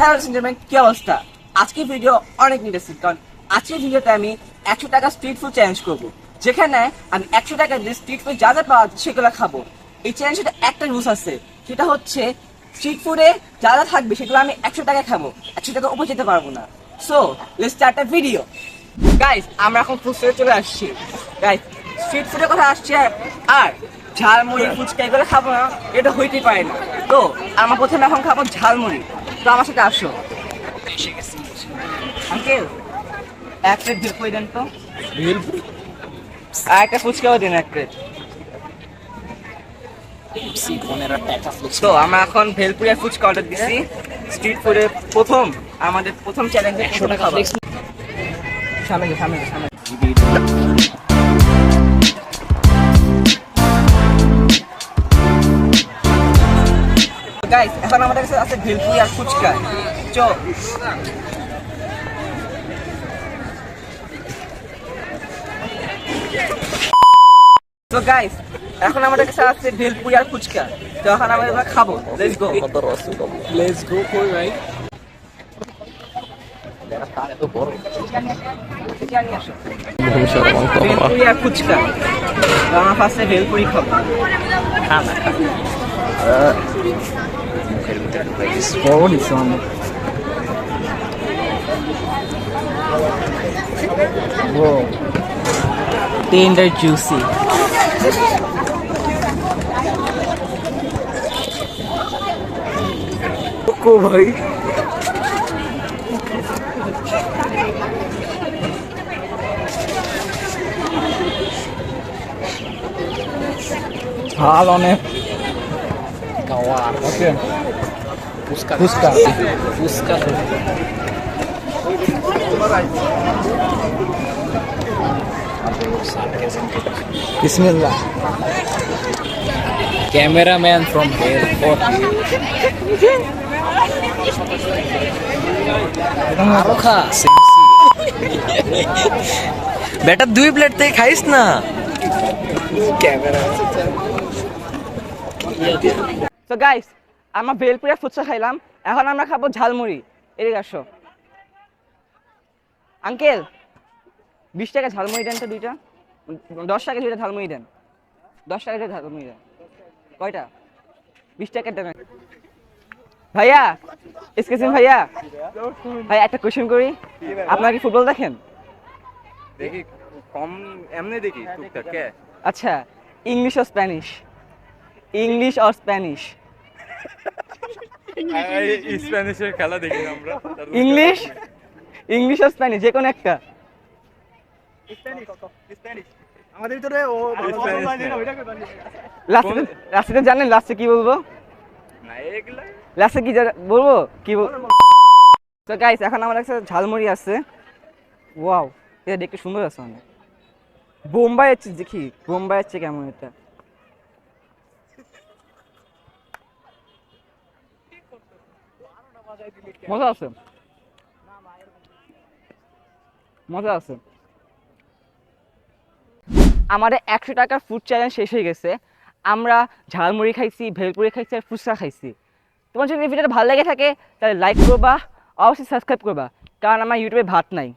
Hello gentleman, কি অবস্থা? আজকের ভিডিও অনেক ইন্টারেস্টিং, কারণ আজকের ভিডিওতে আমি 100 টাকা স্ট্রিট ফুড চ্যালেঞ্জ করব, যেখানে আমি 100 টাকা দিয়ে স্ট্রিট ফুড যা যা পাওয়া যায় সেগুলো খাবো। এই চ্যালেঞ্জের একটা রুলস আছে, সেটা হচ্ছে স্ট্রিট ফুডে যা যা থাকবে সেগুলো আমি 100 টাকা খাবো, 100 টাকা উপর যেতে পারবো না। So let's start the video. Guys, আমরা এখন ফুড চলে আসছি। গাইস, স্ট্রিট ফুডের কথা আসছে, আর ঝালমুড়ি ফুচকা এগুলো খাবো না, এটা হইতেই পারে না। তো আমার প্রথমে এখন খাবো ঝালমুড়ি। তো আমার সাথে আসো। আঙ্কেল, এক প্লেট ভেলপুরি দেন তো। আর একটা ফুচকাও দিন এক প্লেট। তো আমরা এখন ভেলপুরি আর ফুচকা অর্ডার দিচ্ছি। স্ট্রিট ফুডে আমাদের প্রথম চ্যালেঞ্জে 100 টাকা খাবার। সামনে সামনে সামনে। গাইস, এখন আমাদের কাছে আছে ভেলপুরি আর ফুচকা। চো। তো গাইস, এখন আমাদের কাছে আছে ভেলপুরি আর ফুচকা। তো এখন আমরা এগুলো খাবো। Let's go. লেটস গো কই ভাই? ভেলপুরি আর ফুচকা। তো আমরা ফার্স্টে ভেলপুরি খাবো। Tender juicy. को भाई ঝাল অনেক। গাওয়ার ওকে ফুচকা ফুচকা ফুচকা বিসমিল্লাহ। Cameraman from airport. আরো খা বেটা, 2 প্লেট থেকে খাইস না। ক্যামেরা। তো গাইস, আমরা ভেলপুরি আর ফুচকা খাইলাম, এখন আমরা খাবো ঝালমুড়ি। এদিকে আসো। আঙ্কেল, 20 টাকা ঝালমুড়ি দেন তো দুইটা। 10 টাকা দুইটা ঝালমুড়ি দেন। 10 টাকা দুইটা ঝালমুড়ি দেন। কয়টা? 20 টাকা দেন। ভাইয়া, এক্সকিউজ মি ভাইয়া, ভাই একটা কোশ্চেন করি, আপনারা কি ফুটবল দেখেন? দেখি, কম এমনি দেখি টুকটাক। কে? আচ্ছা, ইংলিশ আর স্প্যানিশ? ইংলিশ আর স্প্যানিশ? স্প্যানিশের খেলা দেখি আমরা। ইংলিশ, ইংলিশ আর স্প্যানিশ, যে কোনো একটা। আমাদের ভিতরে ও লাস্টে জানেন লাস্টে কি বলবো? না এগুলা লাস্টে কি বলবো, কি বলবো? তো গাইস, এখন আমার কাছে ঝালমুড়ি আছে। ওয়াও, এটা দেখতে সুন্দর আছে অনেক। বোম্বাই আছে, দেখি বোম্বাই আছে কেমন এটা। মজা আছে, মজা আছে। আমাদের 100 টাকার ফুড চ্যালেঞ্জ শেষ হয়ে গেছে। আমরা ঝালমুড়ি খাইছি, ভেলপুরি খাইছি আর ফুচকা খাইছি। তোমার যদি ভিডিওটা ভালো লেগে থাকে তাহলে লাইক করবা, অবশ্যই সাবস্ক্রাইব করবা, কারণ আমার ইউটিউবে ভাত নাই।